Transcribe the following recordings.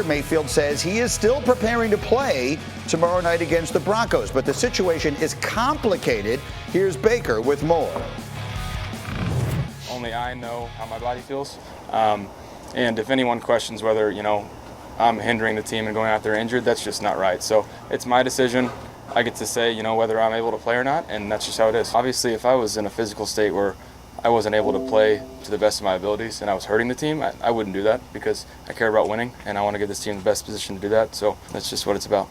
Mayfield says he is still preparing to play tomorrow night against the Broncos, but the situation is complicated. Here's Baker with more. Only I know how my body feels. And if anyone questions whether, I'm hindering the team and going out there injured, that's just not right. So it's my decision. I get to say, whether I'm able to play or not, and that's just how it is. Obviously, if I was in a physical state where I wasn't able to play to the best of my abilities and I was hurting the team, I wouldn't do that because I care about winning and I want to give this team the best position to do that. So that's just what it's about.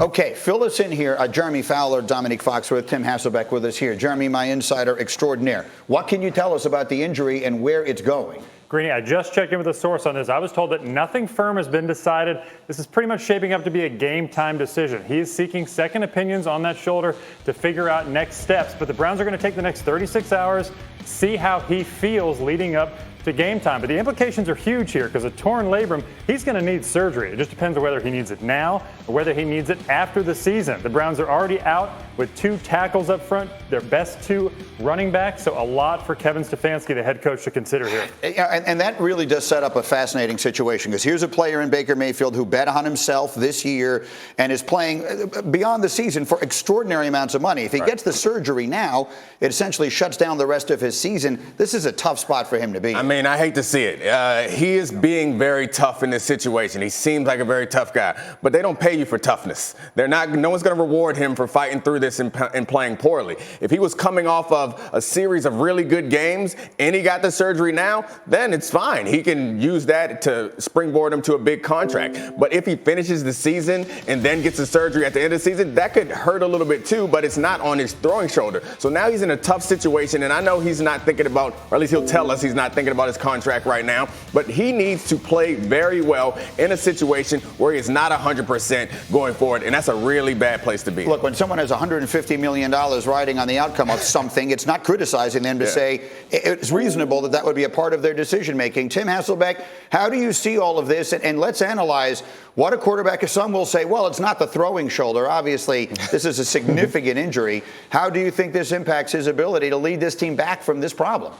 Okay, fill us in here. Jeremy Fowler, Dominique Foxworth, Tim Hasselbeck with us here. Jeremy, my insider extraordinaire. What can you tell us about the injury and where it's going? Greeny, I just checked in with a source on this. I was told that nothing firm has been decided. This is pretty much shaping up to be a game-time decision. He is seeking second opinions on that shoulder to figure out next steps. But the Browns are going to take the next 36 hours, see how he feels leading up to game time. But the implications are huge here because a torn labrum, he's going to need surgery. It just depends on whether he needs it now or whether he needs it after the season. The Browns are already out with 2 tackles up front, their best 2 running backs. So a lot for Kevin Stefanski, the head coach, to consider here. And that really does set up a fascinating situation because here's a player in Baker Mayfield who bet on himself this year and is playing beyond the season for extraordinary amounts of money. If he gets the surgery now, it essentially shuts down the rest of his season. This is a tough spot for him to be. I mean, I hate to see it. He is being very tough in this situation. He seems like a very tough guy, but they don't pay you for toughness. No one's going to reward him for fighting through this and playing poorly. If he was coming off of a series of really good games and he got the surgery now, then it's fine. He can use that to springboard him to a big contract. But if he finishes the season and then gets the surgery at the end of the season, that could hurt a little bit too, but it's not on his throwing shoulder. So now he's in a tough situation, and I know he's not thinking about, or at least he'll tell us he's not thinking about his contract right now, but he needs to play very well in a situation where he's not 100% going forward, and that's a really bad place to be. Look, when someone has $150 million riding on the outcome of something, it's not criticizing them to say it's reasonable that would be a part of their decision-making. Tim Hasselbeck, how do you see all of this? And let's analyze what a quarterback, some will say, well, it's not the throwing shoulder. Obviously, this is a significant injury. How do you think this impacts his ability to lead this team back from this problem?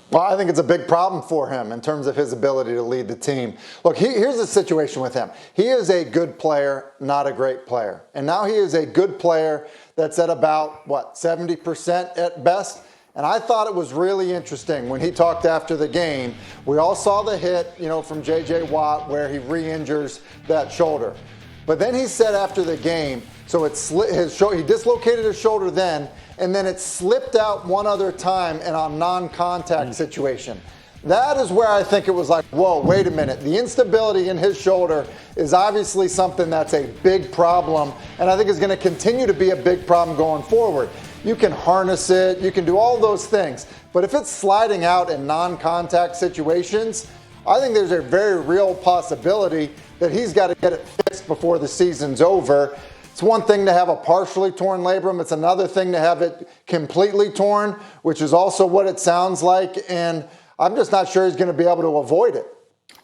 Well, I think it's a big problem for him in terms of his ability to lead the team. Look, here's the situation with him. He is a good player, not a great player. And now he is a good player that's at about, 70% at best. And I thought it was really interesting when he talked after the game. We all saw the hit, from J.J. Watt where he re-injures that shoulder. But then he said after the game, so he dislocated his shoulder then, and then it slipped out one other time in a non-contact situation. That is where I think it was like, whoa, wait a minute. The instability in his shoulder is obviously something that's a big problem, and I think is going to continue to be a big problem going forward. You can harness it, you can do all those things, but if it's sliding out in non-contact situations, I think there's a very real possibility that he's got to get it fixed before the season's over. It's one thing to have a partially torn labrum. It's another thing to have it completely torn, which is also what it sounds like. And I'm just not sure he's going to be able to avoid it.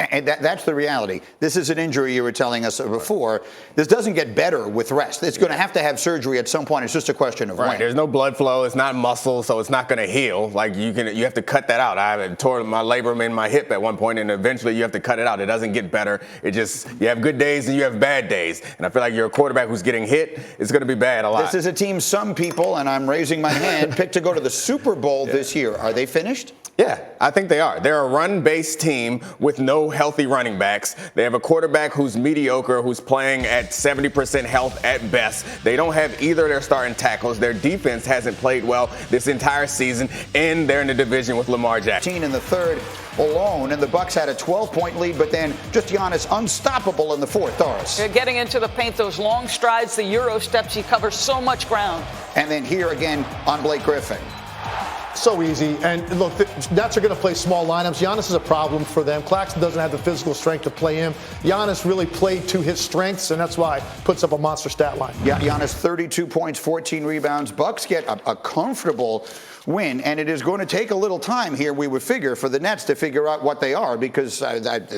And that's the reality. This is an injury you were telling us before. This doesn't get better with rest. It's going to have surgery at some point. It's just a question of when. There's no blood flow. It's not muscle, so it's not going to heal. Like you have to cut that out. I tore my labrum in my hip at one point, and eventually you have to cut it out. It doesn't get better. You have good days and you have bad days. And I feel like you're a quarterback who's getting hit. It's going to be bad a lot. This is a team some people, and I'm raising my hand, picked to go to the Super Bowl this year. Are they finished? Yeah, I think they are. They're a run-based team with no healthy running backs. They have a quarterback who's mediocre, who's playing at 70% health at best. They don't have either of their starting tackles. Their defense hasn't played well this entire season, and they're in the division with Lamar Jackson. In the third alone, and the Bucs had a 12-point lead, but then just Giannis unstoppable in the fourth. Doris. Getting into the paint, those long strides, the Euro steps, he covers so much ground. And then here again on Blake Griffin. So easy. And look, the Nets are going to play small lineups. Giannis is a problem for them. Claxton doesn't have the physical strength to play him. Giannis really played to his strengths, and that's why he puts up a monster stat line. Yeah, Giannis 32 points, 14 rebounds. Bucks get a comfortable win. And it is going to take a little time here, we would figure, for the Nets to figure out what they are, because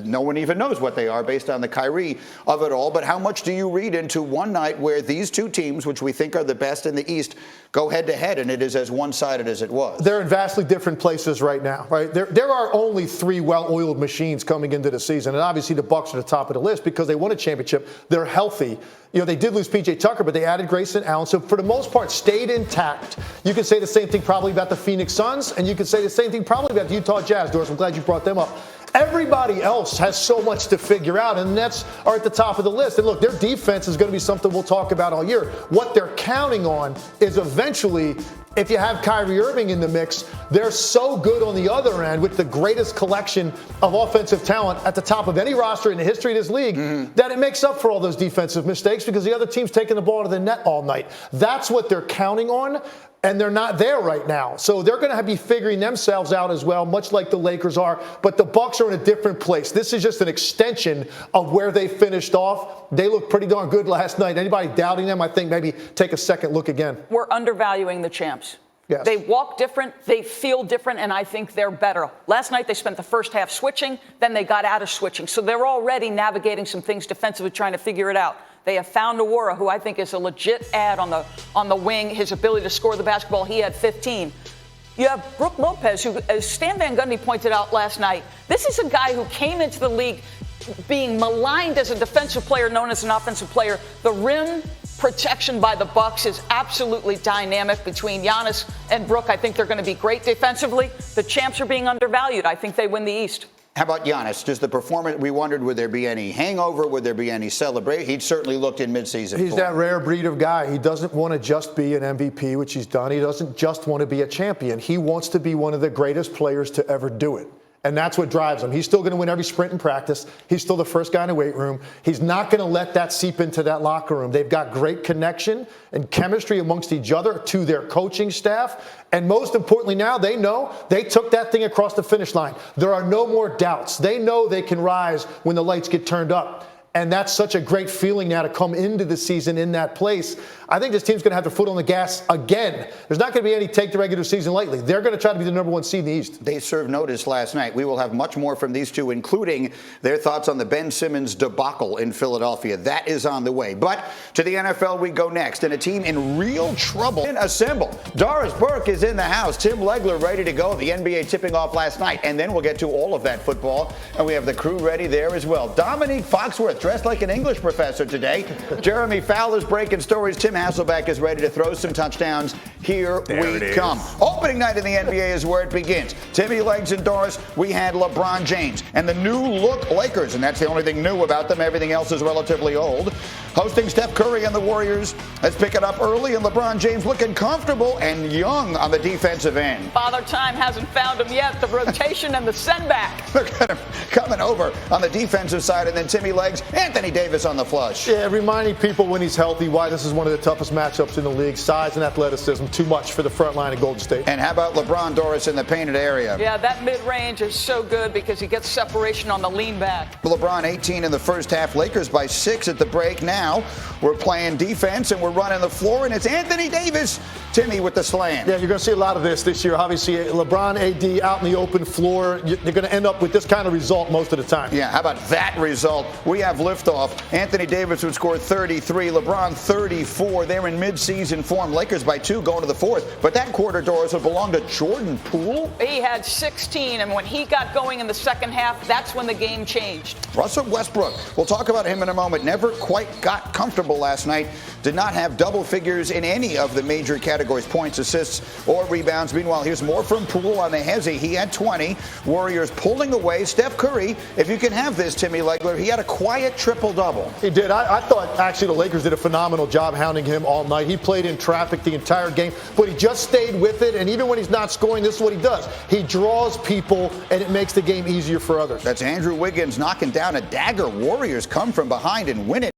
no one even knows what they are based on the Kyrie of it all. But how much do you read into one night where these two teams, which we think are the best in the East, go head-to-head, and it is as one-sided as it was? They're in vastly different places right now, right? There are only 3 well-oiled machines coming into the season, and obviously the Bucks are the top of the list because they won a championship. They're healthy. You know, they did lose P.J. Tucker, but they added Grayson Allen. So for the most part, stayed intact. You could say the same thing probably about the Phoenix Suns, and you could say the same thing probably about the Utah Jazz. Doris, I'm glad you brought them up. Everybody else has so much to figure out, and the Nets are at the top of the list. And look, their defense is going to be something we'll talk about all year. What they're counting on is eventually, if you have Kyrie Irving in the mix, they're so good on the other end with the greatest collection of offensive talent at the top of any roster in the history of this league that it makes up for all those defensive mistakes because the other team's taking the ball to the net all night. That's what they're counting on. And they're not there right now. So they're going to be figuring themselves out as well, much like the Lakers are. But the Bucks are in a different place. This is just an extension of where they finished off. They looked pretty darn good last night. Anybody doubting them, I think maybe take a second look again. We're undervaluing the champs. Yes. They walk different, they feel different, and I think they're better. Last night they spent the first half switching, then they got out of switching. So they're already navigating some things defensively, trying to figure it out. They have found Awara, who I think is a legit add on the wing. His ability to score the basketball, he had 15. You have Brook Lopez, who, as Stan Van Gundy pointed out last night, this is a guy who came into the league being maligned as a defensive player, known as an offensive player. The rim protection by the Bucks is absolutely dynamic between Giannis and Brook. I think they're going to be great defensively. The champs are being undervalued. I think they win the East. How about Giannis? Just the performance, we wondered, would there be any hangover? Would there be any celebration? He certainly looked in midseason. He's that rare breed of guy. He doesn't want to just be an MVP, which he's done. He doesn't just want to be a champion. He wants to be one of the greatest players to ever do it. And that's what drives him. He's still going to win every sprint in practice. He's still the first guy in the weight room. He's not going to let that seep into that locker room. They've got great connection and chemistry amongst each other, to their coaching staff. And most importantly now, they know they took that thing across the finish line. There are no more doubts. They know they can rise when the lights get turned up. And that's such a great feeling now to come into the season in that place. I think this team's going to have their foot on the gas again. There's not going to be any take the regular season lightly. They're going to try to be the number 1 seed in the East. They served notice last night. We will have much more from these two, including their thoughts on the Ben Simmons debacle in Philadelphia. That is on the way. But to the NFL we go next, and a team in real trouble. Assemble. Doris Burke is in the house. Tim Legler ready to go. The NBA tipping off last night. And then we'll get to all of that football. And we have the crew ready there as well. Dominique Foxworth, dressed like an English professor today. Jeremy Fowler's breaking stories. Tim Hasselbeck is ready to throw some touchdowns. Here we come. Opening night in the NBA is where it begins. Timmy Legs and Doris, we had LeBron James and the new look Lakers, and that's the only thing new about them. Everything else is relatively old. Hosting Steph Curry and the Warriors. Let's pick it up early, and LeBron James looking comfortable and young on the defensive end. Father Time hasn't found him yet. The rotation and the send back. Look at him coming over on the defensive side, and then Timmy Legs, Anthony Davis on the flush. Yeah, reminding people when he's healthy why this is one of the toughest matchups in the league. Size and athleticism, too much for the front line of Golden State. And how about LeBron, Doris, in the painted area? Yeah, that mid-range is so good because he gets separation on the lean back. LeBron 18 in the first half. Lakers by 6 at the break. Now we're playing defense and we're running the floor, and it's Anthony Davis. Timmy with the slam. Yeah, you're going to see a lot of this year. Obviously, LeBron, AD out in the open floor. You're going to end up with this kind of result most of the time. Yeah, how about that result? We have liftoff. Anthony Davis would score 33, LeBron 34. They're in midseason form. Lakers by 2 going to the fourth. But that quarter, Doris, would belong to Jordan Poole. He had 16, and when he got going in the second half, that's when the game changed. Russell Westbrook, we'll talk about him in a moment, never quite got comfortable last night. Did not have double figures in any of the major categories, points, assists, or rebounds. Meanwhile, here's more from Poole on the hezzy. He had 20. Warriors pulling away. Steph Curry, if you can have this, Timmy Legler, he had a quiet triple-double. He did. I thought actually the Lakers did a phenomenal job hounding him all night. He played in traffic the entire game, but he just stayed with it. And even when he's not scoring, this is what he does. He draws people, and it makes the game easier for others. That's Andrew Wiggins knocking down a dagger. Warriors come from behind and win it.